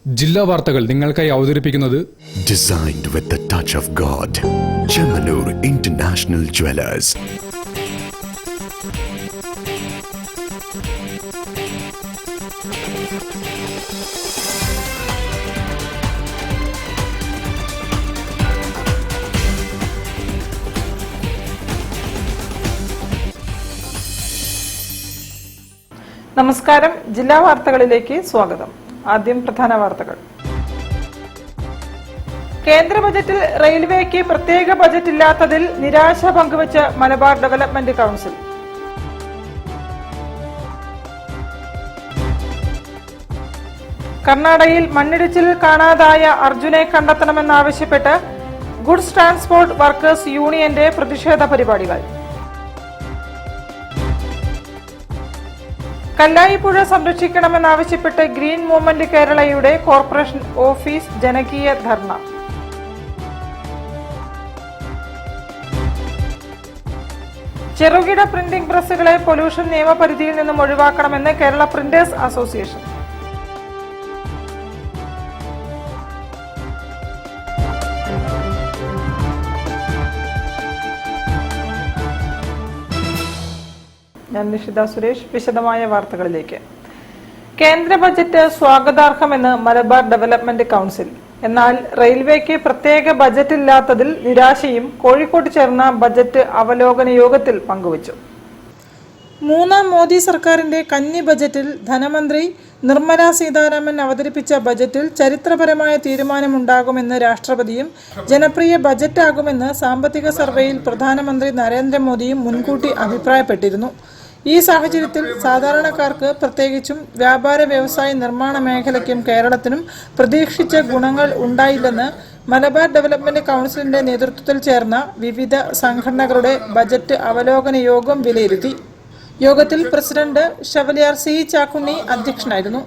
ജില്ലാ വാർത്തകൾ നിങ്ങൾക്കായി അവതരിപ്പിക്കുന്നത് Designed with the touch of God. Chemanur International Jewelers. നമസ്കാരം. ജില്ലാ വാർത്തകളിലേക്ക് സ്വാഗതം. ആദ്യം പ്രധാന വാർത്തകൾ. കേന്ദ്ര ബജറ്റിൽ റെയിൽവേക്ക് പ്രത്യേക ബജറ്റ് ഇല്ലാത്തതിൽ നിരാശ പങ്കുവച്ച് മലബാർ ഡെവലപ്മെന്റ് കൗൺസിൽ. കർണാടകയിൽ മണ്ണിടിച്ചിൽ കാണാതായ അർജുനെ കണ്ടെത്തണമെന്നാവശ്യപ്പെട്ട് ഗുഡ്സ് ട്രാൻസ്പോർട്ട് വർക്കേഴ്സ് യൂണിയന്റെ പ്രതിഷേധ പരിപാടികൾ. കല്ലായിപ്പുഴ സംരക്ഷിക്കണമെന്നാവശ്യപ്പെട്ട് ഗ്രീൻ മൂവ്മെന്റ് കേരളയുടെ കോർപ്പറേഷൻ ഓഫീസ് ജനകീയ ധർണ. ചെറുകിട പ്രിന്റിംഗ് പ്രസ്സുകളെ പൊല്യൂഷൻ നിയമപരിധിയിൽ നിന്നും ഒഴിവാക്കണമെന്ന് കേരള പ്രിന്റേഴ്സ് അസോസിയേഷൻ. ഞാൻ നിഷിത സുരേഷ്. വിശദമായ വാർത്തകളിലേക്ക്. കേന്ദ്ര ബജറ്റ് സ്വാഗതാർഹമെന്ന് മലബാർ ഡെവലപ്മെന്റ് കൗൺസിൽ. എന്നാൽ റെയിൽവേക്ക് പ്രത്യേക ബജറ്റ് ഇല്ലാത്തതിൽ നിരാശയും കോഴിക്കോട് ചേർന്ന ബജറ്റ് അവലോകന യോഗത്തിൽ പങ്കുവച്ചു. മൂന്നാം മോദി സർക്കാരിന്റെ കന്നി ബജറ്റിൽ ധനമന്ത്രി നിർമ്മല സീതാരാമൻ അവതരിപ്പിച്ച ബജറ്റിൽ ചരിത്രപരമായ തീരുമാനമുണ്ടാകുമെന്ന് രാഷ്ട്രപതിയും ജനപ്രിയ ബജറ്റാകുമെന്ന് സാമ്പത്തിക സർവേയിൽ പ്രധാനമന്ത്രി നരേന്ദ്രമോദിയും മുൻകൂട്ടി അഭിപ്രായപ്പെട്ടിരുന്നു. ഈ സാഹചര്യത്തിൽ സാധാരണക്കാർക്ക്, പ്രത്യേകിച്ചും വ്യാപാര വ്യവസായ നിർമ്മാണ മേഖലയ്ക്കും കേരളത്തിനും പ്രതീക്ഷിച്ച ഗുണങ്ങൾ ഉണ്ടായില്ലെന്ന് മലബാർ ഡെവലപ്മെന്റ് കൗൺസിലിന്റെ നേതൃത്വത്തിൽ ചേർന്ന വിവിധ സംഘടനകളുടെ ബജറ്റ് അവലോകന യോഗം വിലയിരുത്തി. യോഗത്തിൽ പ്രസിഡന്റ് ഷവലിയാർ സി ചാക്കുണ്ണി അധ്യക്ഷനായിരുന്നു.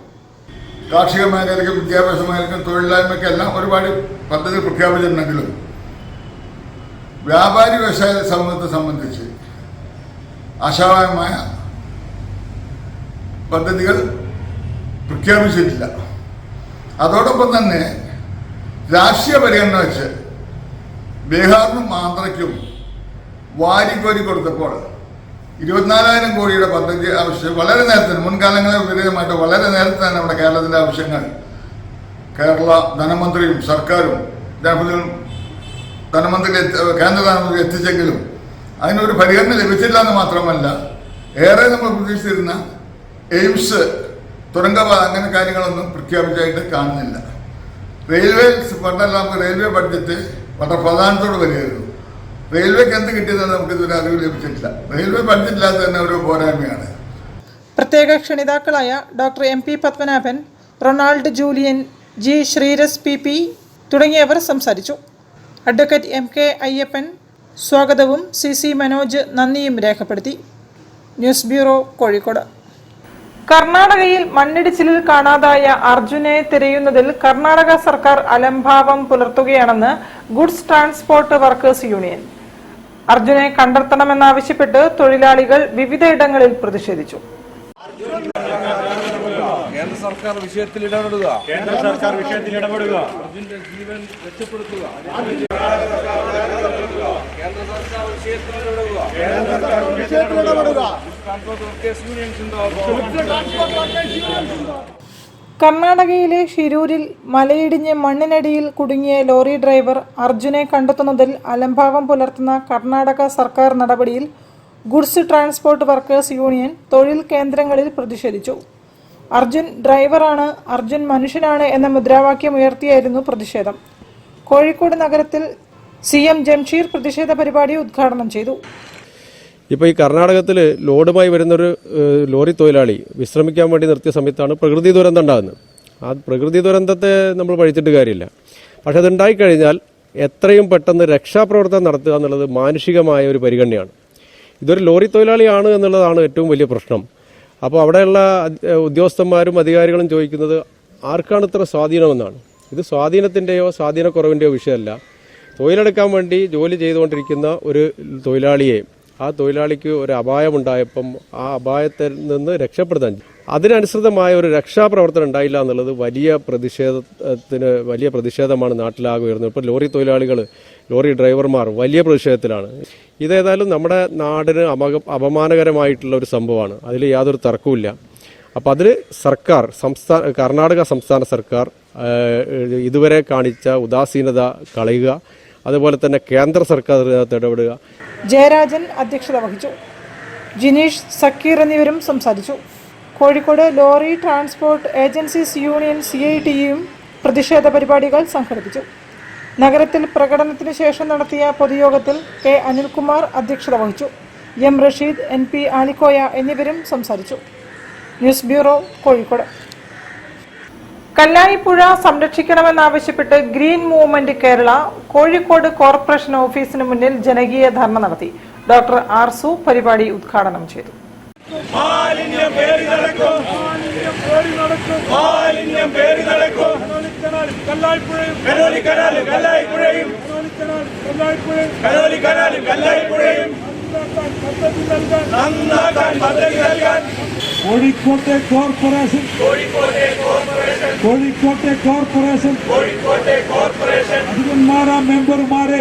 കാർഷിക മേഖലയ്ക്കും വിദ്യാഭ്യാസ മേഖലയ്ക്കും തൊഴിലില്ലായ്മയ്ക്കെല്ലാം ഒരുപാട് പദ്ധതി പ്രഖ്യാപിച്ചിട്ടുണ്ടെങ്കിലും വ്യാപാരി വ്യവസായ സമൂഹത്തെ സംബന്ധിച്ച് ആശാവഹമായ പദ്ധതികൾ പ്രഖ്യാപിച്ചിട്ടില്ല. അതോടൊപ്പം തന്നെ രാഷ്ട്രീയ പരിഗണന വെച്ച് ബീഹാറിനും ആന്ധ്രയ്ക്കും വാരിക്കോരി കൊടുത്തപ്പോൾ 24,000 കോടിയുടെ പദ്ധതി ആവശ്യം വളരെ നേരത്തെ, മുൻകാലങ്ങളെ വിപരീതമായിട്ട് വളരെ നേരത്തെ തന്നെ നമ്മുടെ കേരളത്തിൻ്റെ ആവശ്യങ്ങൾ കേരള ധനമന്ത്രിയും സർക്കാരും ധനമന്ത്രി കേന്ദ്ര ധനമന്ത്രി എത്തിച്ചെങ്കിലും അതിനൊരു പരിഗണന ലഭിച്ചില്ല എന്ന് മാത്രമല്ല, ഏറെ നമ്മൾ പ്രതീക്ഷിച്ചിരുന്ന എയിംസ്, തുരങ്കപാത, അങ്ങനെ കാര്യങ്ങളൊന്നും പ്രഖ്യാപിച്ചായിട്ട് കാണുന്നില്ല. റെയിൽവേ ഫണ്ടെല്ലാം നമുക്ക് റെയിൽവേ ബഡ്ജറ്റ് വളരെ പ്രാധാന്യത്തോട് വരികയായിരുന്നു. റെയിൽവേക്ക് എന്ത് കിട്ടിയതെന്ന് നമുക്ക് ഇതുവരെ അറിവ് ലഭിച്ചിട്ടില്ല. റെയിൽവേ ബഡ്ജറ്റില്ലാതെ തന്നെ ഒരു പോരായ്മയാണ്. പ്രത്യേക ക്ഷണിതാക്കളായ doctor MP Padmanabhan, Ronald Julian, G Sreeras PP തുടങ്ങിയവർ സംസാരിച്ചു. അഡ്വക്കേറ്റ് MK അയ്യപ്പൻ സ്വാഗതവും CC മനോജ് നന്ദിയും രേഖപ്പെടുത്തി. News bureau, Kozhikode. കർണാടകയിൽ മണ്ണിടിച്ചിലിൽ കാണാതായ അർജുനെ തിരയുന്നതിൽ കർണാടക സർക്കാർ അലംഭാവം പുലർത്തുകയാണെന്ന് ഗുഡ്സ് ട്രാൻസ്പോർട്ട് വർക്കേഴ്സ് യൂണിയൻ. അർജുനെ കണ്ടെത്തണമെന്നാവശ്യപ്പെട്ട് തൊഴിലാളികൾ വിവിധയിടങ്ങളിൽ പ്രതിഷേധിച്ചു. കേന്ദ്ര സർക്കാർ വിഷയത്തിൽ ഇടപെടുക. അർജുന്റെ ജീവൻ രക്ഷപ്പെടുത്തുക. കേന്ദ്ര സർക്കാർ വിഷയത്തിൽ ഇടപെടുക. കർണാടകയിലെ ഷിരൂരിൽ മലയിടിഞ്ഞ് മണ്ണിനടിയിൽ കുടുങ്ങിയ ലോറി ഡ്രൈവർ അർജുനെ കണ്ടെത്തുന്നതിൽ അലംഭാവം പുലർത്തുന്ന കർണാടക സർക്കാർ നടപടിയിൽ ഗുഡ്സ് ട്രാൻസ്പോർട്ട് വർക്കേഴ്സ് യൂണിയൻ തൊഴിൽ കേന്ദ്രങ്ങളിൽ പ്രതിഷേധിച്ചു. അർജുൻ ഡ്രൈവറാണ്, അർജുൻ മനുഷ്യനാണ് എന്ന മുദ്രാവാക്യം ഉയർത്തിയായിരുന്നു പ്രതിഷേധം. കോഴിക്കോട് നഗരത്തിൽ CM ജംഷീർ പ്രതിഷേധ പരിപാടി ഉദ്ഘാടനം ചെയ്തു. ഇപ്പോൾ ഈ കർണാടകത്തിൽ ലോഡുമായി വരുന്നൊരു ലോറി തൊഴിലാളി വിശ്രമിക്കാൻ വേണ്ടി നിർത്തിയ സമയത്താണ് പ്രകൃതി ദുരന്തം ഉണ്ടാകുന്നത്. ആ പ്രകൃതി ദുരന്തത്തെ നമ്മൾ പഴിച്ചിട്ട് കാര്യമില്ല. പക്ഷെ അതുണ്ടായിക്കഴിഞ്ഞാൽ എത്രയും പെട്ടെന്ന് രക്ഷാപ്രവർത്തനം നടത്തുക എന്നുള്ളത് മാനുഷികമായ ഒരു പരിഗണനയാണ്. ഇതൊരു ലോറി തൊഴിലാളിയാണ് എന്നുള്ളതാണ് ഏറ്റവും വലിയ പ്രശ്നം. അപ്പോൾ അവിടെയുള്ള ഉദ്യോഗസ്ഥന്മാരും അധികാരികളും ചോദിക്കുന്നത് ആർക്കാണ് ഇത്ര സ്വാധീനമെന്നാണ്. ഇത് സ്വാധീനത്തിൻ്റെയോ സ്വാധീനക്കുറവിൻ്റെയോ വിഷയമല്ല. തൊഴിലെടുക്കാൻ വേണ്ടി ജോലി ചെയ്തുകൊണ്ടിരിക്കുന്ന ഒരു തൊഴിലാളിയെ, ആ തൊഴിലാളിക്ക് ഒരു അപായമുണ്ടായപ്പം ആ അപായത്തിൽ നിന്ന് രക്ഷപ്പെടുത്താൻ അതിനനുസൃതമായ ഒരു രക്ഷാപ്രവർത്തനം ഉണ്ടായില്ല എന്നുള്ളത് വലിയ പ്രതിഷേധമാണ് നാട്ടിലാകെ ഉയർന്നത്. ഇപ്പോൾ ലോറി തൊഴിലാളികൾ, ലോറി ഡ്രൈവർമാർ വലിയ പ്രതിഷേധത്തിലാണ്. ഇതേതായാലും നമ്മുടെ നാടിന് അപമാനകരമായിട്ടുള്ള ഒരു സംഭവമാണ്, അതിൽ യാതൊരു തർക്കവുമില്ല. അപ്പോൾ അതിൽ കർണാടക സംസ്ഥാന സർക്കാർ ഇതുവരെ കാണിച്ച ഉദാസീനത കളയുക, അതുപോലെ തന്നെ കേന്ദ്ര സർക്കാർ ഇടപെടുക. ജയരാജൻ അധ്യക്ഷത വഹിച്ചു. ജിനീഷ്, സക്കീർ എന്നിവരും സംസാരിച്ചു. Kozhikode lorry transport agencies union CITയും പ്രതിഷേധ പരിപാടികൾ സംഘടിപ്പിച്ചു. നഗരത്തിൽ പ്രകടനത്തിന് ശേഷം നടത്തിയ പൊതുയോഗത്തിൽ K. അനിൽകുമാർ അധ്യക്ഷത വഹിച്ചു. M. റഷീദ്, NP ആലിക്കോയ എന്നിവരും സംസാരിച്ചു. News bureau, Kozhikode. കല്ലായിപ്പുഴ സംരക്ഷിക്കണമെന്നാവശ്യപ്പെട്ട് green movement Kerala Kozhikode corporation ഓഫീസിന് മുന്നിൽ ജനകീയ ധർണ നടത്തി. Doctor R. സു പരിപാടി ഉദ്ഘാടനം ചെയ്തു. കോഴിക്കോട്ടെ കോർപ്പറേഷൻ അധികന്മാരാ മെമ്പർമാരെ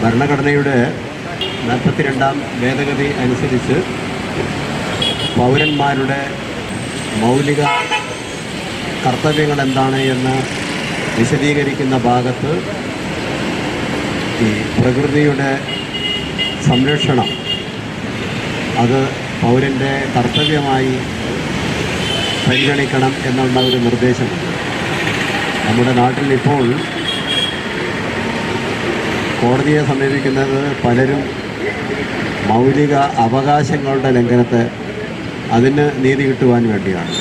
ഭരണഘടനയുടെ 42ാം ഭേദഗതി അനുസരിച്ച് പൗരന്മാരുടെ മൗലിക കർത്തവ്യങ്ങൾ എന്താണ് എന്ന് വിശദീകരിക്കുന്ന ഭാഗത്ത് ഈ പ്രകൃതിയുടെ സംരക്ഷണം അത് പൗരൻ്റെ കർത്തവ്യമായി പരിഗണിക്കണം എന്നുള്ള ഒരു നിർദ്ദേശമുണ്ട്. നമ്മുടെ നാട്ടിൽ ഇപ്പോൾ കോടതിയെ സമീപിക്കുന്നത് പലരും മൗലിക അവകാശങ്ങളുടെ ലംഘനത്തെ അതിന് നീതി കിട്ടുവാൻ വേണ്ടിയാണ്.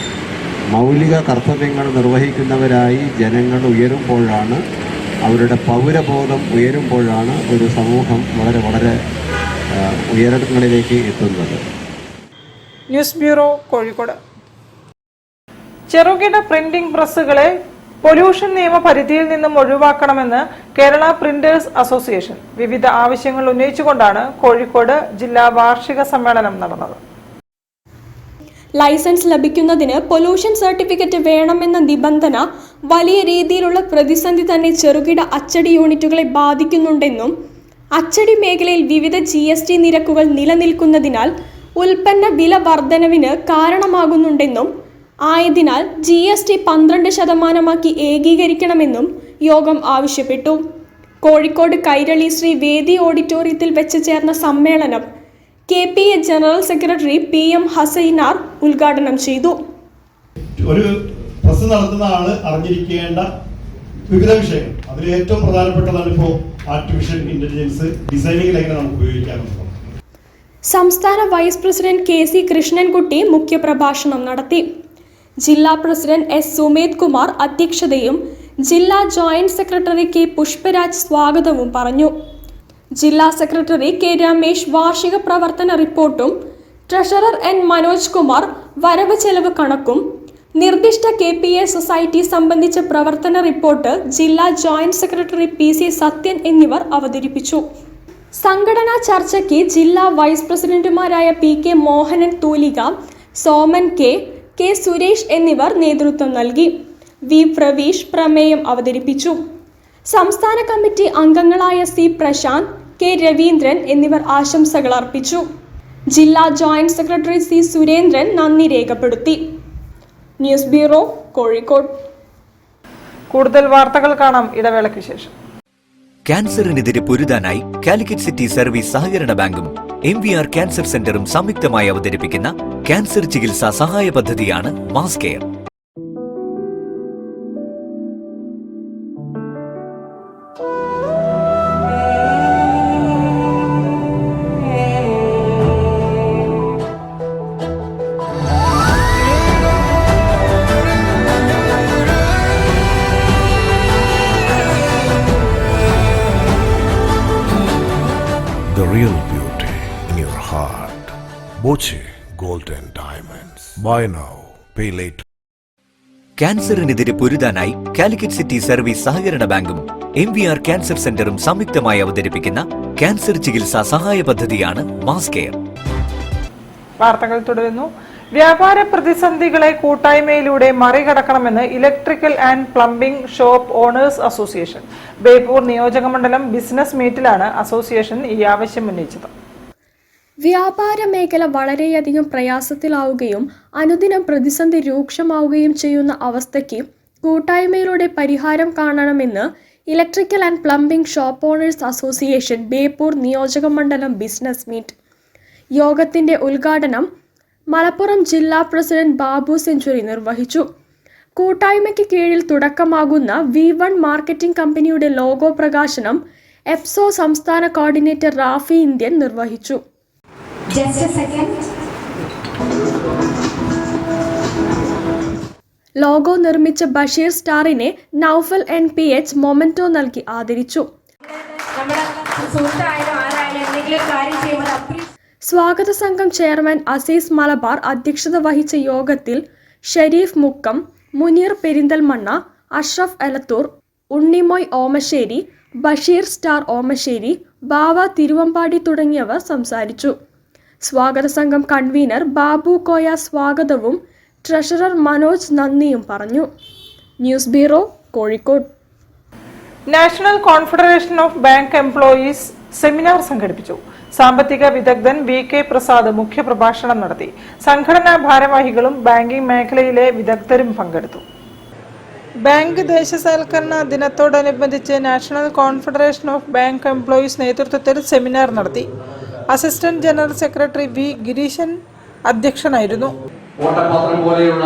മൗലിക കർത്തവ്യങ്ങൾ നിർവഹിക്കുന്നവരായി ജനങ്ങൾ ഉയരുമ്പോഴാണ്, അവരുടെ പൗരബോധം ഉയരുമ്പോഴാണ് ഒരു സമൂഹം വളരെ വളരെ ഉയരങ്ങളിലേക്ക് എത്തുന്നത്. News bureau, Kozhikode. ചെറുകിട പ്രിന്റിംഗ് പ്രസ്സുകളെ പൊല്യൂഷൻ നിയമ പരിധിയിൽ നിന്നും ഒഴിവാക്കണമെന്ന് കേരള പ്രിന്റേഴ്സ് അസോസിയേഷൻ വിവിധ ആവശ്യങ്ങൾ ഉന്നയിച്ചുകൊണ്ടാണ് കോഴിക്കോട് ജില്ലാ വാർഷിക സമ്മേളനം നടന്നത്. ലൈസൻസ് ലഭിക്കുന്നതിന് പൊല്യൂഷൻ സർട്ടിഫിക്കറ്റ് വേണമെന്ന നിബന്ധന വലിയ രീതിയിലുള്ള പ്രതിസന്ധി തന്നെ ചെറുകിട അച്ചടി യൂണിറ്റുകളെ ബാധിക്കുന്നുണ്ടെന്നും അച്ചടി മേഖലയിൽ വിവിധ GST നിരക്കുകൾ നിലനിൽക്കുന്നതിനാൽ ഉൽപ്പന്ന വില വർധനവിന് കാരണമാകുന്നുണ്ടെന്നും ആയതിനാൽ GST 12% ഏകീകരിക്കണമെന്നും യോഗം ആവശ്യപ്പെട്ടു. കോഴിക്കോട് കൈരളി ശ്രീ വേദി ഓഡിറ്റോറിയത്തിൽ വെച്ച് ചേർന്ന സമ്മേളനം KPA general secretary PM Hassainar ഉദ്ഘാടനം ചെയ്തു. ഒരു പ്രസ് നടത്തുന്ന ആള് അറിഞ്ഞിരിക്കേണ്ട വിവിധ വിഷയങ്ങൾ, അതിൽ ഏറ്റവും പ്രധാനപ്പെട്ടതാണ് ഇപ്പോൾ ആർട്ടിഫിഷ്യൽ ഇന്റലിജൻസ് ഡിസൈനിങ്ങിൽ എങ്ങനെ നമുക്ക് ഉപയോഗിക്കാമെന്നുള്ളത്. സംസ്ഥാന വൈസ് പ്രസിഡന്റ് KC കൃഷ്ണൻകുട്ടി മുഖ്യപ്രഭാഷണം നടത്തി. ജില്ലാ പ്രസിഡന്റ് S. സുമേത് കുമാർ അധ്യക്ഷതയും ജില്ലാ ജോയിന്റ് സെക്രട്ടറി K. പുഷ്പരാജ് സ്വാഗതവും പറഞ്ഞു. ജില്ലാ സെക്രട്ടറി K. രമേശ് വാർഷിക പ്രവർത്തന റിപ്പോർട്ടും ട്രഷറർ N. മനോജ് കുമാർ വരവ് ചെലവ് കണക്കും നിർദ്ദിഷ്ട KPA സൊസൈറ്റി സംബന്ധിച്ച പ്രവർത്തന റിപ്പോർട്ട് ജില്ലാ ജോയിന്റ് സെക്രട്ടറി PC സത്യൻ എന്നിവർ അവതരിപ്പിച്ചു. സംഘടനാ ചർച്ചയ്ക്ക് ജില്ലാ വൈസ് പ്രസിഡന്റുമാരായ PK മോഹനൻ തൂലിക, സോമൻ K. സുരേഷ് എന്നിവർ നേതൃത്വം നൽകി. V. പ്രവീഷ് പ്രമേയം അവതരിപ്പിച്ചു. സംസ്ഥാന കമ്മിറ്റി അംഗങ്ങളായ C. പ്രശാന്ത്, K. രവീന്ദ്രൻ എന്നിവർ ആശംസകൾ അർപ്പിച്ചു. ജില്ലാ ജോയിന്റ് സെക്രട്ടറി C. സുരേന്ദ്രൻ നന്ദി രേഖപ്പെടുത്തി. News bureau, Kozhikode. കൂടുതൽ വാർത്തകൾ കാണാം ഇടവേളയ്ക്ക് ശേഷം. ക്യാൻസറിനെതിരെ പൊരുതാനായി കാലിക്കറ്റ് സിറ്റി സർവീസ് സഹകരണ ബാങ്കും MVR ക്യാൻസർ സെന്ററും സംയുക്തമായി അവതരിപ്പിക്കുന്ന ക്യാൻസർ ചികിത്സാ സഹായ പദ്ധതിയാണ് mass care. The real beauty in your heart. Boche Gold and Diamonds. Buy now, pay later. ക്യാൻസറിനെതിരെ പൊരുതാനായി കാലിക്കറ്റ് സിറ്റി സർവീസ് സഹകരണ ബാങ്കും MVR ക്യാൻസർ സെന്ററും സംയുക്തമായി അവതരിപ്പിക്കുന്ന ക്യാൻസർ ചികിത്സാ സഹായ പദ്ധതിയാണ് മാസ് കെയർ. വാർത്തകൾ തുടരുന്നു. വ്യാപാര പ്രതിസന്ധികളെ കൂട്ടായ്മയിലൂടെ മറികടക്കണമെന്ന് electrical and plumbing shop owners association. Beypore നിയോജകമണ്ഡലം ബിസിനസ് മീറ്റിലാണ് അസോസിയേഷൻ ഈ ആവശ്യം ഉന്നയിച്ചത്. വ്യാപാര മേഖല വളരെയധികം പ്രയാസത്തിലാവുകയും അനുദിനം പ്രതിസന്ധി രൂക്ഷമാവുകയും ചെയ്യുന്ന അവസ്ഥയ്ക്ക് കൂട്ടായ്മയിലൂടെ പരിഹാരം കാണണമെന്ന് electrical and plumbing shop owners association Beypore നിയോജകമണ്ഡലം ബിസിനസ് മീറ്റ്. യോഗത്തിന്റെ ഉദ്ഘാടനം മലപ്പുറം ജില്ലാ പ്രസിഡന്റ് ബാബു സെഞ്ചുറി നിർവഹിച്ചു. കൂട്ടായ്മയ്ക്ക് കീഴിൽ തുടക്കമാകുന്ന V1 മാർക്കറ്റിംഗ് കമ്പനിയുടെ ലോഗോ പ്രകാശനം എപ്സോ സംസ്ഥാന കോർഡിനേറ്റർ റാഫി ഇന്ത്യൻ നിർവഹിച്ചു. ലോഗോ നിർമ്മിച്ച ബഷീർ സ്റ്റാറിനെ നൌഫൽ NPH മൊമെന്റോ നൽകി ആദരിച്ചു. സ്വാഗത സംഘം ചെയർമാൻ അസീസ് മലബാർ അധ്യക്ഷത വഹിച്ച യോഗത്തിൽ ഷരീഫ് മുക്കം, മുനീർ പെരിന്തൽമണ്ണ, അഷ്റഫ് എലത്തൂർ, ഉണ്ണിമോയ് ഓമശ്ശേരി, ബഷീർ സ്റ്റാർ ഓമശ്ശേരി, ബാവ തിരുവമ്പാടി തുടങ്ങിയവർ സംസാരിച്ചു. സ്വാഗത സംഘം കൺവീനർ ബാബു കോയ സ്വാഗതവും ട്രഷറർ മനോജ് നന്ദിയും പറഞ്ഞു. News bureau, Kozhikode. National confederation of bank employees seminar സംഘടിപ്പിച്ചു. സാമ്പത്തിക വിദഗ്ധൻ VK പ്രസാദ് മുഖ്യപ്രഭാഷണം നടത്തി. സംഘടനാ ഭാരവാഹികളും ബാങ്കിംഗ് മേഖലയിലെ വിദഗ്ധരും പങ്കെടുത്തു. ബാങ്ക് ദേശസാൽക്കരണ ദിനത്തോടനുബന്ധിച്ച് national confederation of bank employees നേതൃത്വത്തിൽ സെമിനാർ നടത്തി. Assistant general secretary V Gireesan അധ്യക്ഷനായിരുന്നു. ഓട്ടപാത്രം പോലെയുള്ള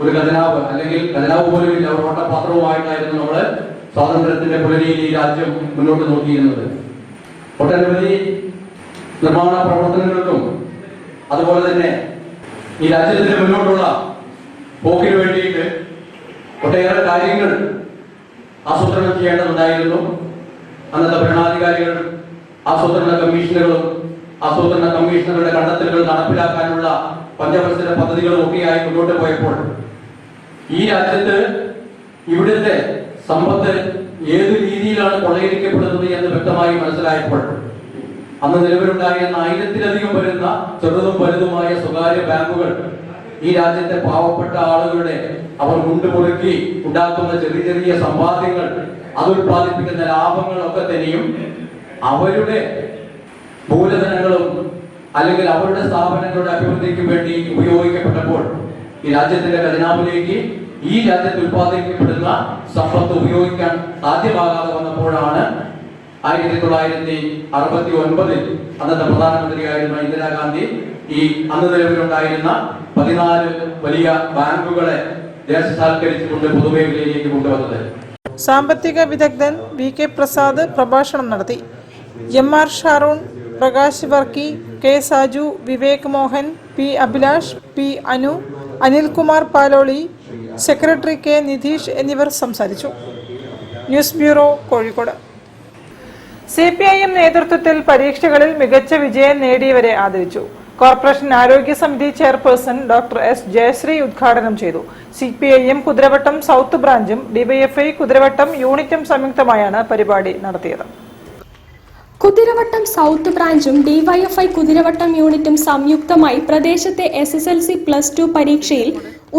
ഒരു ഖജനാവ് അല്ലെങ്കിൽ ഖജനാവ് പോലും ഇല്ല, ഒരു ഓട്ടപാത്രവുമായിട്ടായിരുന്നു നമ്മള് സ്വാതന്ത്ര്യത്തിന്റെ പുലരിയിൽ ഈ രാജ്യം മുന്നോട്ട് നോക്കിയിരുന്നത്. ഒട്ടനവധി നിർമ്മാണ പ്രവർത്തനങ്ങൾക്കും അതുപോലെ തന്നെ ഈ രാജ്യത്തിന്റെ മുന്നോട്ടുള്ള പോക്കിന് വേണ്ടിയിട്ട് ഒട്ടേറെ കാര്യങ്ങൾ ആസൂത്രണം ചെയ്യേണ്ടതുണ്ടായിരുന്നു. അന്നത്തെ ഭരണാധികാരികൾ ആസൂത്രണ കമ്മീഷനുകളും ആസൂത്രണ കമ്മീഷനുകളുടെ കണ്ടെത്തലുകൾ നടപ്പിലാക്കാനുള്ള പഞ്ചവത്സര പദ്ധതികളും ഒക്കെയായി മുന്നോട്ട് പോയപ്പോൾ ഈ രാജ്യത്ത് ഇവിടുത്തെ സമ്പത്ത് ഏത് രീതിയിലാണ് കൊള്ളയടിക്കപ്പെടുന്നത് എന്ന് വ്യക്തമായി മനസ്സിലായപ്പോൾ അന്ന് നിലവിലുണ്ടായിരുന്ന 1000-ലധികം വരുന്ന ചെറുതും വലുതുമായ സ്വകാര്യ ബാങ്കുകൾ ഈ രാജ്യത്തെ പാവപ്പെട്ട ആളുകളുടെ അവർ മുണ്ടുമുറുക്കി ഉണ്ടാക്കുന്ന ചെറിയ ചെറിയ സമ്പാദ്യങ്ങൾ, അത് ഉത്പാദിപ്പിക്കുന്ന ലാഭങ്ങളൊക്കെ തന്നെയും അവരുടെ മൂലധനങ്ങളും അല്ലെങ്കിൽ അവരുടെ സ്ഥാപനങ്ങളുടെ അഭിവൃദ്ധിക്ക് വേണ്ടി ഉപയോഗിക്കപ്പെട്ടപ്പോൾ ഈ രാജ്യത്തിന്റെ ഖജനാവിലേക്ക് ഈ രാജ്യത്ത് ഉത്പാദിപ്പിക്കപ്പെടുന്ന സമ്പത്ത് ഉപയോഗിക്കാൻ സാധ്യമാകാതെ വന്നപ്പോഴാണ് 1969 അന്നത്തെ പ്രധാനമന്ത്രിയായിരുന്ന ഇന്ദിരാഗാന്ധി ഈ അന്ന് നിലവിലുണ്ടായിരുന്ന 14 വലിയ ബാങ്കുകളെ ദേശസാൽക്കരിച്ചുകൊണ്ട് പൊതുമേഖലയിലേക്ക് കൊണ്ടുവന്നത്. സാമ്പത്തിക വിദഗ്ധൻ VK പ്രസാദ് പ്രഭാഷണം നടത്തി. MR Sharoon, Prakash Varkey, K Saju, Vivek Mohan, P Abhilash, P Anu, Anilkumar Paloli, secretary K Nidheesh എന്നിവർ സംസാരിച്ചു. News bureau, Kozhikode. CPIM നേതൃത്വത്തിൽ പരീക്ഷകളിൽ മികച്ച വിജയം നേടിയവരെ ആദരിച്ചു. കോർപ്പറേഷൻ ആരോഗ്യ സമിതി ചെയർപേഴ്സൺ ഡോക്ടർ S ജയശ്രീ ഉദ്ഘാടനം ചെയ്തു. CPIM കുതിരവട്ടം സൗത്ത് ബ്രാഞ്ചും DYFI കുതിരവട്ടം യൂണിറ്റും സംയുക്തമായാണ് പരിപാടി നടത്തിയത്. കുതിരവട്ടം സൗത്ത് ബ്രാഞ്ചും DYFI കുതിരവട്ടം യൂണിറ്റും സംയുക്തമായി പ്രദേശത്തെ SSLC+2 പരീക്ഷയിൽ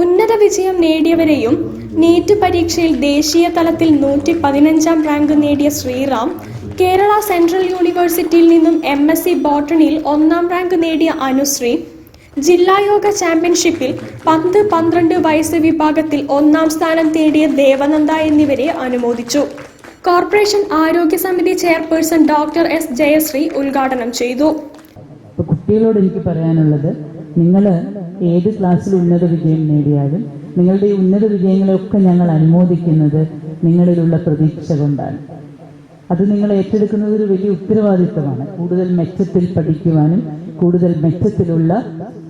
ഉന്നത വിജയം നേടിയവരെയും നീറ്റ് പരീക്ഷയിൽ ദേശീയ തലത്തിൽ 115ാം റാങ്ക് നേടിയ ശ്രീറാം, കേരള സെൻട്രൽ യൂണിവേഴ്സിറ്റിയിൽ നിന്നും MSc ബോട്ടണിയിൽ 1ാം റാങ്ക് നേടിയ അനുശ്രീ, ജില്ലാ യോഗ ചാമ്പ്യൻഷിപ്പിൽ 10-12 വയസ്സ് വിഭാഗത്തിൽ 1ാം സ്ഥാനം നേടിയ ദേവനന്ദ എന്നിവരെ അനുമോദിച്ചു. കോർപ്പറേഷൻ ആരോഗ്യ സമിതി ചെയർപേഴ്സൺ ഡോക്ടർ S ജയശ്രീ ഉദ്ഘാടനം ചെയ്തു. കുട്ടികളോട് എനിക്ക് പറയാനുള്ളത്, നിങ്ങൾ ഏത് ക്ലാസ്സിൽ ഉന്നത വിജയം നേടിയാലും നിങ്ങളുടെ ഈ ഉന്നത വിജയങ്ങളെയൊക്കെ ഞങ്ങൾ അനുമോദിക്കുന്നത് നിങ്ങളിലുള്ള പ്രതീക്ഷ കൊണ്ടാണ്. അത് നിങ്ങൾ ഏറ്റെടുക്കുന്നത് ഒരു വലിയ ഉത്തരവാദിത്തമാണ്. കൂടുതൽ മെച്ചത്തിൽ പഠിക്കുവാനും കൂടുതൽ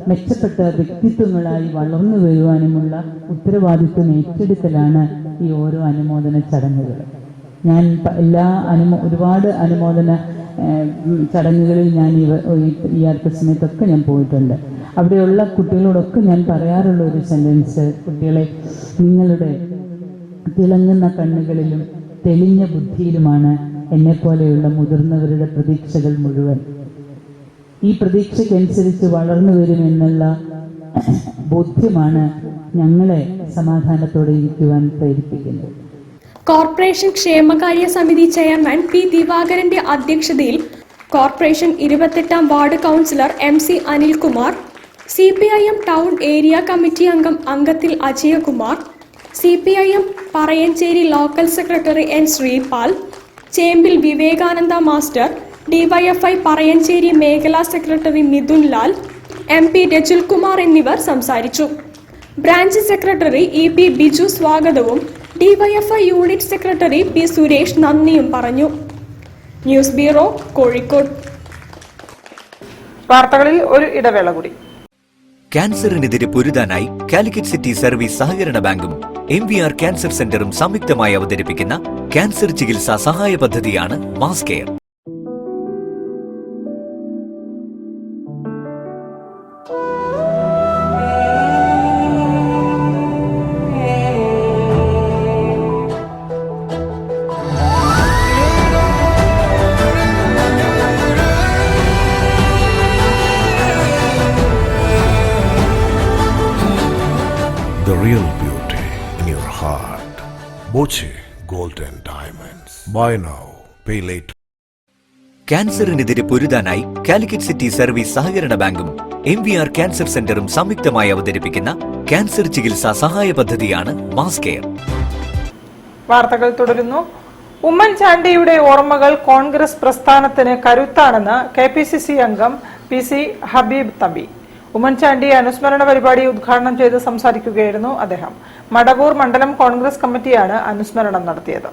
മെച്ചപ്പെട്ട വ്യക്തിത്വങ്ങളായി വളർന്നു വരുവാനുമുള്ള ഉത്തരവാദിത്വം ഏറ്റെടുക്കലാണ് ഈ ഓരോ അനുമോദന ചടങ്ങുകൾ. ഞാൻ ഒരുപാട് അനുമോദന ചടങ്ങുകളിൽ ഞാൻ ഈ അടുത്ത സമയത്തൊക്കെ ഞാൻ പോയിട്ടുണ്ട്. അവിടെയുള്ള കുട്ടികളോടൊക്കെ ഞാൻ പറയാറുള്ള ഒരു സെൻറ്റൻസ്, കുട്ടികളെ, നിങ്ങളുടെ തിളങ്ങുന്ന കണ്ണുകളിലും തെളിഞ്ഞ ബുദ്ധിയിലുമാണ് എന്നെപ്പോലെയുള്ള മുതിർന്നവരുടെ പ്രതീക്ഷകൾ മുഴുവൻ. ഈ പ്രതീക്ഷയ്ക്കനുസരിച്ച് വളർന്നു വരുമെന്നുള്ള ബോധ്യമാണ് ഞങ്ങളെ സമാധാനത്തോടെ ഇരിക്കുവാൻ പ്രേരിപ്പിക്കുന്നത്. കോർപ്പറേഷൻ ക്ഷേമകാര്യ സമിതി ചെയർമാൻ പി ദിവാകരന്റെ അധ്യക്ഷതയിൽ കോർപ്പറേഷൻ 28-ാം ward councillor MC Anilkumar, CPIM town area committee അംഗം അംഗത്തിൽ Ajayakumar, CPIM Parayanchery local secretary N Sreepal, Chembil Vivekananda master, DYFI Parayanchery മേഖലാ സെക്രട്ടറി മിഥുൻ ലാൽ, MP രജുൽ കുമാർ എന്നിവർ സംസാരിച്ചു. ബ്രാഞ്ച് സെക്രട്ടറി EP ബിജു സ്വാഗതവും DYFI unit secretary P Suresh നന്ദിയും പറഞ്ഞു. News bureau, Kozhikode. വാർത്തകളിൽ ഒരു ഇടവേള കൂടി. ക്യാൻസറിനെതിരെ പൊരുതാനായി കാലിക്കറ്റ് സിറ്റി സർവീസ് സഹകരണ ബാങ്കും MVR ക്യാൻസർ സെന്ററും സംയുക്തമായി അവതരിപ്പിക്കുന്ന ക്യാൻസർ ചികിത്സാ സഹായ പദ്ധതിയാണ് mass care. The real beauty in your heart. Boche Gold and Diamonds. Buy now, pay later. ക്യാൻസറിനെതിരെ പൊരുതാനായി കാലിക്കറ്റ് സിറ്റി സർവീസ് സഹകരണ ബാങ്കും MVR ക്യാൻസർ സെന്ററും സംയുക്തമായി അവതരിപ്പിക്കുന്ന ക്യാൻസർ ചികിത്സാ സഹായ പദ്ധതിയാണ് മാസ് കെയർ. വാർത്തകൾ തുടരുന്നു. ഉമ്മൻചാണ്ടിയുടെ ഓർമ്മകൾ കോൺഗ്രസ് പ്രസ്ഥാനത്തിന് കരുത്താണെന്ന് KPCC അംഗം PC ഹബീബ് തമ്പി. ഉമ്മൻചാണ്ടി അനുസ്മരണ പരിപാടി ഉദ്ഘാടനം ചെയ്ത് സംസാരിക്കുകയായിരുന്നു അദ്ദേഹം. മടവൂർ മണ്ഡലം കോൺഗ്രസ് കമ്മിറ്റിയാണ് അനുസ്മരണം നടത്തിയത്.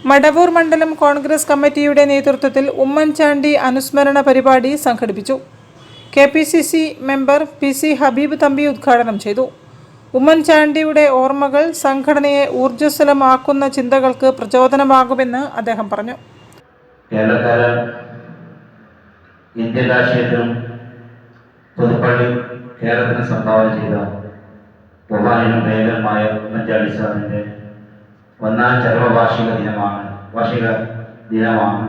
മടവൂർ മണ്ഡലം കോൺഗ്രസ് കമ്മിറ്റിയുടെ നേതൃത്വത്തിൽ ഉമ്മൻചാണ്ടി അനുസ്മരണ പരിപാടി സംഘടിപ്പിച്ചു. KPCC member PC Habeeb Thampi ഉദ്ഘാടനം ചെയ്തു. ഉമ്മൻചാണ്ടിയുടെ ഓർമ്മകൾ സംഘടനയെ ഊർജ്ജസ്വലമാക്കുന്ന ചിന്തകൾക്ക് പ്രചോദനമാകുമെന്ന് അദ്ദേഹം പറഞ്ഞു. ഇന്ത്യൻ രാഷ്ട്രീയത്തിലും പുതുപ്പള്ളി കേരളത്തിന് സംഭാവന ചെയ്ത ബഹുമാന്യനും പ്രിയങ്കരമായ ഉമ്മൻചാണ്ടി സാറിൻ്റെ 1ാം ചരമവാർഷിക ദിനമാണ്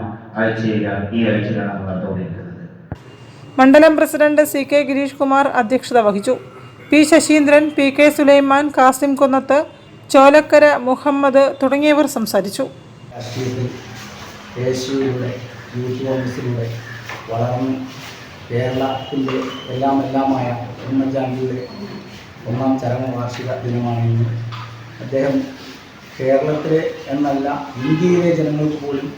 ഈ ആഴ്ചയിലാണ് നടന്നുകൊണ്ടിരിക്കുന്നത്. മണ്ഡലം പ്രസിഡന്റ് CK ഗിരീഷ് കുമാർ അധ്യക്ഷത വഹിച്ചു. P ശശീന്ദ്രൻ, PK സുലൈമാൻ, കാസിം കുന്നത്ത്, ചോലക്കര മുഹമ്മദ് തുടങ്ങിയവർ സംസാരിച്ചു. കേരളത്തിൻ്റെ എല്ലാമായ ഉമ്മൻചാണ്ടിയുടെ 1ാം ചരമവാർഷിക ദിനമാണ് ഇന്ന്. അദ്ദേഹം കേരളത്തിലെ എന്നല്ല ഇന്ത്യയിലെ ജനങ്ങൾക്ക് പോലും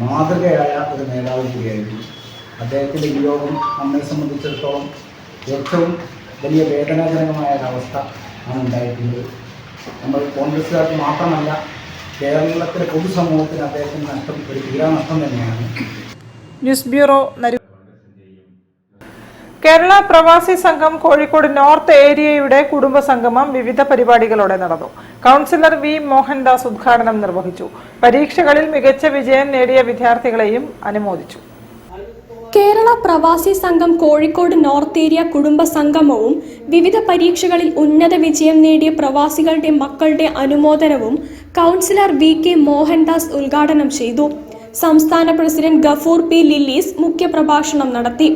മാതൃകയായ ഒരു നേതാവ് കൂടിയായിരുന്നു. അദ്ദേഹത്തിൻ്റെ വിയോഗം നമ്മെ സംബന്ധിച്ചിടത്തോളം ഏറ്റവും വലിയ വേദനാജനകമായ ഒരവസ്ഥ ആണ് ഉണ്ടായിട്ടുള്ളത്. നമ്മൾ കോൺഗ്രസ്സുകാർക്ക് മാത്രമല്ല, കേരളത്തിലെ പൊതുസമൂഹത്തിന് അദ്ദേഹത്തിന് നഷ്ടം ഒരു തീരാനഷ്ടം തന്നെയാണ്. News bureau. കേരള പ്രവാസി സംഘം കോഴിക്കോട് നോർത്ത് ഏരിയയുടെ കുടുംബസംഗമം വിവിധ പരിപാടികളോടെ നടന്നു. കൗൺസിലർ V മോഹൻദാസ് ഉദ്ഘാടനം നിർവഹിച്ചു. പരീക്ഷകളിൽ മികച്ച വിജയം നേടിയ വിദ്യാർത്ഥികളെയും അനുമോദിച്ചു. കേരള പ്രവാസി സംഘം കോഴിക്കോട് നോർത്ത് ഏരിയ കുടുംബ സംഗമവും വിവിധ പരീക്ഷകളിൽ ഉന്നത വിജയം നേടിയ പ്രവാസികളുടെ മക്കളുടെ അനുമോദനവും കൗൺസിലർ VK മോഹൻദാസ് ഉദ്ഘാടനം ചെയ്തു. സംസ്ഥാന പ്രസിഡന്റ് ഗഫൂർ P ലില്ലീസ് മുഖ്യപ്രഭാഷണം നടത്തി.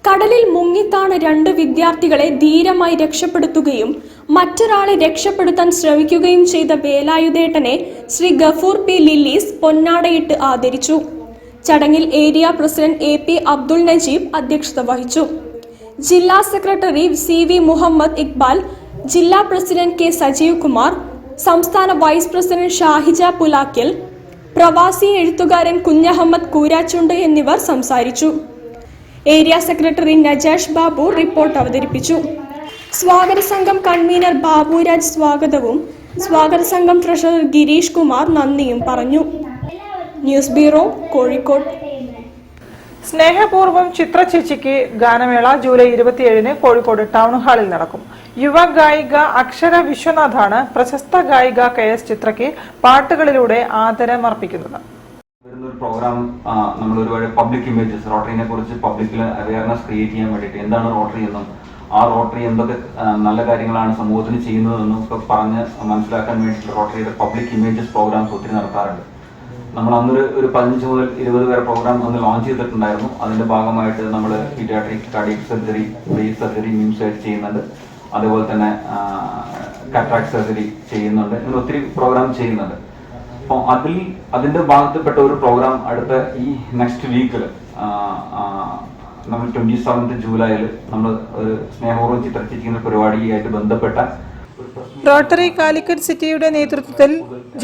കടലിൽ മുങ്ങിത്താണ 2 വിദ്യാർത്ഥികളെ ധീരമായി രക്ഷപ്പെടുത്തുകയും മറ്റൊരാളെ രക്ഷപ്പെടുത്താൻ ശ്രമിക്കുകയും ചെയ്ത വേലായുധേട്ടനെ ശ്രീ ഗഫൂർ P ലില്ലീസ് പൊന്നാടയിട്ട് ആദരിച്ചു. ചടങ്ങിൽ area president AP Abdul Najeeb അധ്യക്ഷത വഹിച്ചു. ജില്ലാ സെക്രട്ടറി CV മുഹമ്മദ് ഇക്ബാൽ, ജില്ലാ പ്രസിഡന്റ് K സജീവ് കുമാർ, സംസ്ഥാന വൈസ് പ്രസിഡന്റ് ഷാഹിജ പുലാക്കൽ, പ്രവാസി എഴുത്തുകാരൻ കുഞ്ഞഹമ്മദ് കൂരാച്ചുണ്ട് എന്നിവർ സംസാരിച്ചു. ഏരിയ സെക്രട്ടറി നജാഷ് ബാബു റിപ്പോർട്ട് അവതരിപ്പിച്ചു. സ്വാഗത സംഘം കൺവീനർ ബാബുരാജ് സ്വാഗതവും സ്വാഗത സംഘം ട്രഷറർ ഗിരീഷ് കുമാർ നന്ദിയും പറഞ്ഞു. News bureau, Kozhikode. സ്നേഹപൂർവ്വം ചിത്ര ചേച്ചിക്ക് ഗാനമേള ജൂലൈ 27-ന് കോഴിക്കോട് ടൗൺ ഹാളിൽ നടക്കും. യുവ ഗായിക അക്ഷര വിശ്വനാഥാണ് പ്രശസ്ത ഗായിക KS ചിത്രയ്ക്ക് പാട്ടുകളിലൂടെ ആദരമർപ്പിക്കുന്നത്. വരുന്നൊരു പ്രോഗ്രാം നമ്മൾ ഒരുപാട് പബ്ലിക് ഇമേജസ് റോട്ടറിനെ കുറിച്ച് പബ്ലിക്കിൽ അവയർനെസ് ക്രിയേറ്റ് ചെയ്യാൻ വേണ്ടിയിട്ട് എന്താണ് റോട്ടറി എന്നും ആ റോട്ടറി എന്തൊക്കെ നല്ല കാര്യങ്ങളാണ് സമൂഹത്തിന് ചെയ്യുന്നതെന്നും ഒക്കെ പറഞ്ഞ് മനസ്സിലാക്കാൻ വേണ്ടിയിട്ട് റോട്ടറിയുടെ പബ്ലിക് ഇമേജസ് പ്രോഗ്രാംസ് ഒത്തിരി നടത്താറുണ്ട്. നമ്മൾ അന്നൊരു 15 മുതൽ 20 വരെ പ്രോഗ്രാം അന്ന് ലോഞ്ച് ചെയ്തിട്ടുണ്ടായിരുന്നു. അതിന്റെ ഭാഗമായിട്ട് നമ്മൾ paediatric, cardiac surgery, brace surgery, MIMS ചെയ്യുന്നുണ്ട്. അതേപോലെ തന്നെ കാറ്ററാക്ട് സർജറി ചെയ്യുന്നുണ്ട്. ഇങ്ങനെ ഒത്തിരി പ്രോഗ്രാം ചെയ്യുന്നുണ്ട്. അപ്പോൾ അതിന്റെ ഭാഗത്തിൽപ്പെട്ട ഒരു പ്രോഗ്രാം അടുത്ത ഈ നെക്സ്റ്റ് വീക്കിൽ നമ്മൾ 27 ജൂലൈയിൽ നമ്മൾ ഒരു സ്നേഹപൂർവ്വം ചിത്രചേച്ചിക്കുന്ന പരിപാടിയായിട്ട് ബന്ധപ്പെട്ട റോട്ടറി കാലിക്കറ്റ് സിറ്റിയുടെ നേതൃത്വത്തിൽ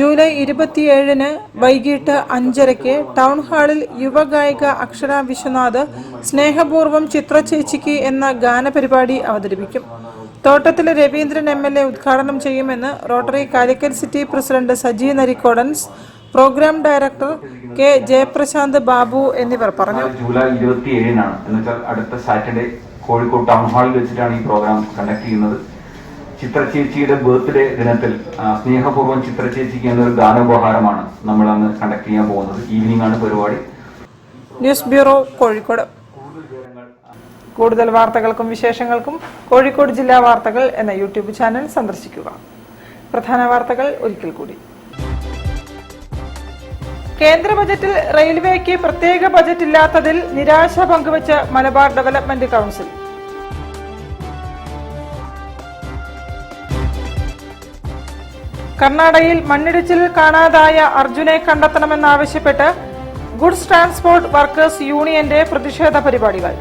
ജൂലൈ 27 വൈകിട്ട് 5:30 ടൗൺ ഹാളിൽ യുവഗായിക അക്ഷര വിശ്വനാഥ് സ്നേഹപൂർവ്വം ചിത്രചേച്ചിക്ക് എന്ന ഗാനപരിപാടി അവതരിപ്പിക്കും. തോട്ടത്തിലെ രവീന്ദ്രൻ MLA ഉദ്ഘാടനം ചെയ്യുമെന്ന് Rotary Calicut city president Saji Narikkodans, programme director K Jayaprasanth Babu എന്നിവർ പറഞ്ഞു. ജൂലൈ 27 എന്നുവെച്ചാൽ അടുത്ത സാറ്റർഡേ കോഴിക്കോട് ടൗൺ ഹാളിൽ വെച്ചിട്ടാണ് ഈ പ്രോഗ്രാം കണ്ടക്ട് ചെയ്യുന്നത്. ചിത്രചേച്ചിയുടെ ബർത്ത്ഡേ ദിനത്തിൽ സ്നേഹപൂർവ്വം ചിത്രചേച്ചിക്ക് എന്നൊരു ഗാനോപഹാരമാണ് നമ്മൾ അന്ന് കണ്ടക്ട് ചെയ്യാൻ പോകുന്നത്. ഈവനിംഗ് ആണ് പരിപാടി. News bureau, Kozhikode. കൂടുതൽ വാർത്തകൾക്കും വിശേഷങ്ങൾക്കും കോഴിക്കോട് ജില്ലാ വാർത്തകൾ എന്ന യൂട്യൂബ് ചാനൽ സന്ദർശിക്കുക. പ്രധാന വാർത്തകൾ ഒരിക്കൽ കൂടി. കേന്ദ്ര ബജറ്റിൽ റെയിൽവേക്ക് പ്രത്യേക ബജറ്റ് ഇല്ലാത്തതിൽ നിരാശ പങ്കുവച്ച് മലബാർ ഡെവലപ്മെന്റ് കൗൺസിൽ. കർണാടകയിൽ മണ്ണിടിച്ചിൽ കാണാതായ അർജുനെ കണ്ടെത്തണമെന്നാവശ്യപ്പെട്ട് ഗുഡ്സ് ട്രാൻസ്പോർട്ട് വർക്കേഴ്സ് യൂണിയന്റെ പ്രതിഷേധ പരിപാടികൾ.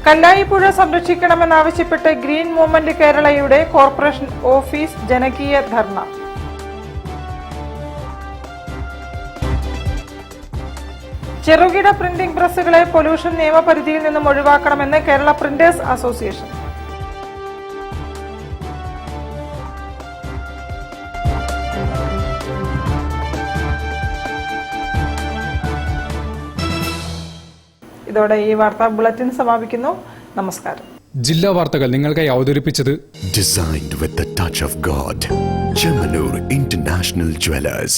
കല്ലായിപ്പുഴ സംരക്ഷിക്കണമെന്നാവശ്യപ്പെട്ട് ഗ്രീൻ മൂവ്മെന്റ് കേരളയുടെ കോർപ്പറേഷൻ ഓഫീസ് ജനകീയ ധർണ. ചെറുകിട പ്രിന്റിംഗ് പ്രസ്സുകളെ പൊല്യൂഷൻ നിയമപരിധിയിൽ നിന്നും ഒഴിവാക്കണമെന്ന് കേരള പ്രിന്റേഴ്സ് അസോസിയേഷൻ. ഇതോടെ ഈ വാർത്താ ബുള്ളറ്റിൻ സമാപിക്കുന്നു. നമസ്കാരം. ജില്ലാ വാർത്തകൾ നിങ്ങൾക്കായി അവതരിപ്പിച്ചത് Designed with the touch of God. Chemanur International Jewelers.